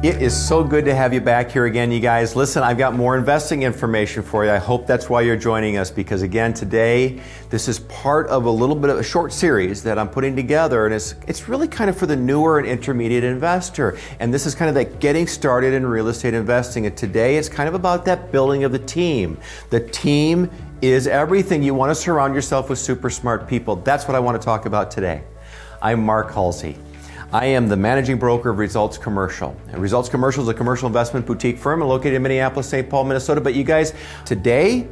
It is so good to have you back here again, you guys. Listen, I've got more investing information for you. I hope that's why you're joining us, because again, today, this is part of a little bit of a short series that I'm putting together, and it's really kind of for the newer and intermediate investor. And this is kind of like getting started in real estate investing. And today, it's kind of about that building of the team. The team is everything. You want to surround yourself with super smart people. That's what I want to talk about today. I'm Mark Hulsey. I am the managing broker of Results Commercial. And Results Commercial is a commercial investment boutique firm located in Minneapolis, St. Paul, Minnesota. But you guys, today,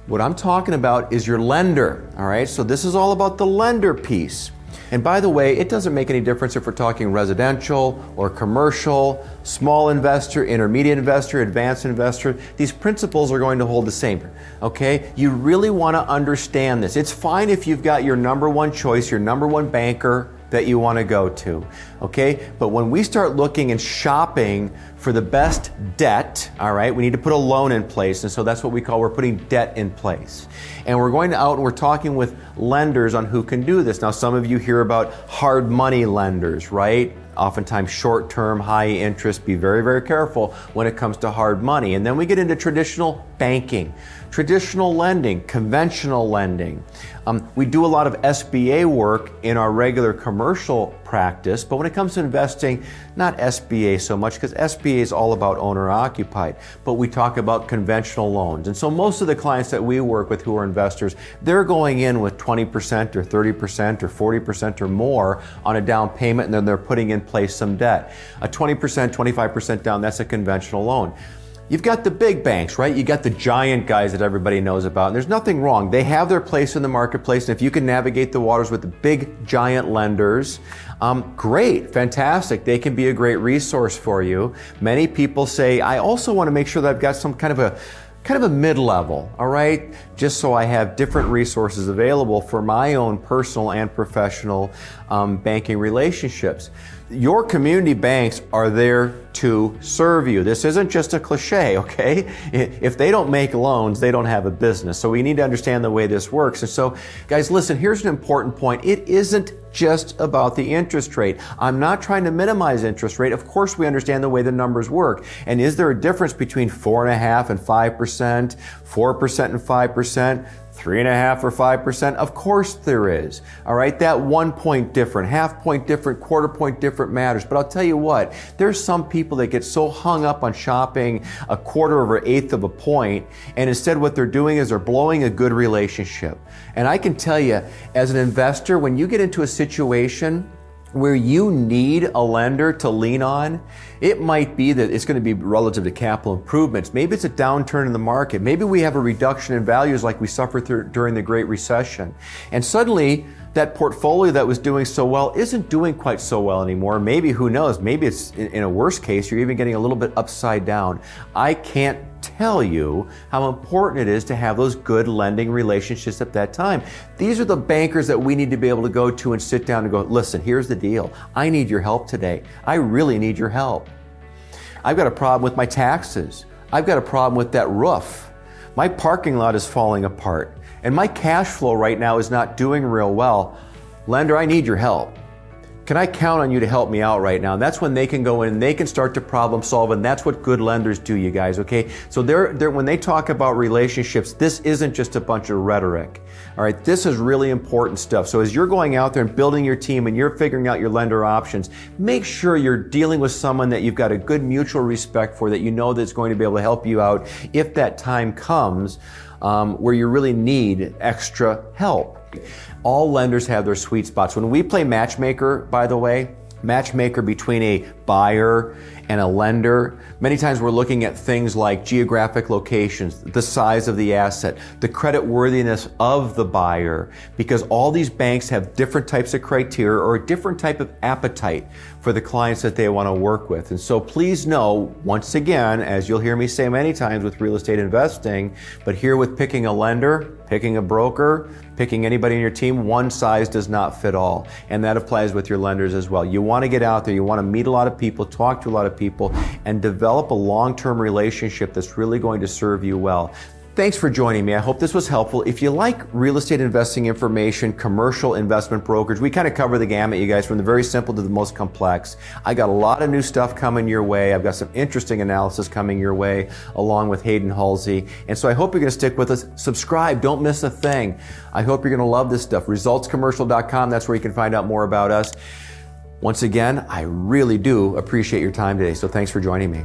what I'm talking about is your lender, all right? So this is all about the lender piece. And by the way, it doesn't make any difference if we're talking residential or commercial, small investor, intermediate investor, advanced investor. These principles are going to hold the same, okay? You really want to understand this. It's fine if you've got your number one choice, your number one banker that you want to go to, okay? But when we start looking and shopping for the best debt, all right, we need to put a loan in place. And so that's what we're putting debt in place. And we're going out and we're talking with lenders on who can do this. Now, some of you hear about hard money lenders, right? Oftentimes short-term, high interest. Be very, very careful when it comes to hard money. And then we get into traditional banking, traditional lending, conventional lending. We do a lot of SBA work in our regular commercial practice, but when it comes to investing, not SBA so much, because SBA is all about owner-occupied, but we talk about conventional loans. And so most of the clients that we work with who are investors, they're going in with 20% or 30% or 40% or more on a down payment, and then they're putting in place some debt. A 20%, 25% down, that's a conventional loan. You've got the big banks, right? You got the giant guys that everybody knows about. And there's nothing wrong. They have their place in the marketplace. And if you can navigate the waters with the big giant lenders, great, fantastic. They can be a great resource for you. Many people say, I also want to make sure that I've got some kind of a mid-level, all right? Just so I have different resources available for my own personal and professional banking relationships. Your community banks are there to serve you. This isn't just a cliche, okay? If they don't make loans, they don't have a business. So we need to understand the way this works. And so, guys, listen, here's an important point. It isn't just about the interest rate. I'm not trying to minimize interest rate. Of course, we understand the way the numbers work. And is there a difference between 4.5% and 5%, 4% and 5%? 3.5% or 5%? Of course there is. All right, that 1 point different, half point different, quarter point different matters. But I'll tell you what, there's some people that get so hung up on shopping a quarter of or eighth of a point, and instead what they're doing is they're blowing a good relationship. And I can tell you, as an investor, when you get into a situation where you need a lender to lean on, it might be that it's going to be relative to capital improvements. Maybe it's a downturn in the market. Maybe we have a reduction in values like we suffered during the Great Recession. And suddenly, that portfolio that was doing so well isn't doing quite so well anymore. Maybe, who knows, maybe it's in a worse case, you're even getting a little bit upside down. I can't tell you how important it is to have those good lending relationships at that time. These are the bankers that we need to be able to go to and sit down and go, listen, here's the deal. I need your help today. I really need your help. I've got a problem with my taxes. I've got a problem with that roof. My parking lot is falling apart. And my cash flow right now is not doing real well. Lender, I need your help. Can I count on you to help me out right now? And that's when they can go in and they can start to problem solve, and that's what good lenders do, you guys, okay? So when they talk about relationships, this isn't just a bunch of rhetoric, all right? This is really important stuff. So as you're going out there and building your team and you're figuring out your lender options, make sure you're dealing with someone that you've got a good mutual respect for, that you know that's going to be able to help you out if that time comes where you really need extra help. All lenders have their sweet spots. When we play matchmaker, by the way, matchmaker between a buyer and a lender, many times we're looking at things like geographic locations, the size of the asset, the credit worthiness of the buyer, because all these banks have different types of criteria or a different type of appetite for the clients that they want to work with. And so please know, once again, as you'll hear me say many times with real estate investing, but here with picking a lender, picking a broker, picking anybody in your team, one size does not fit all. And that applies with your lenders as well. You want to get out there, you want to meet a lot of people, talk to a lot of people, and develop a long-term relationship that's really going to serve you well. Thanks for joining me. I hope this was helpful. If you like real estate investing information, commercial investment brokerage, we kind of cover the gamut, you guys, from the very simple to the most complex. I got a lot of new stuff coming your way. I've got some interesting analysis coming your way along with Hayden Hulsey. And so I hope you're going to stick with us. Subscribe. Don't miss a thing. I hope you're going to love this stuff. Resultscommercial.com. That's where you can find out more about us. Once again, I really do appreciate your time today. So thanks for joining me.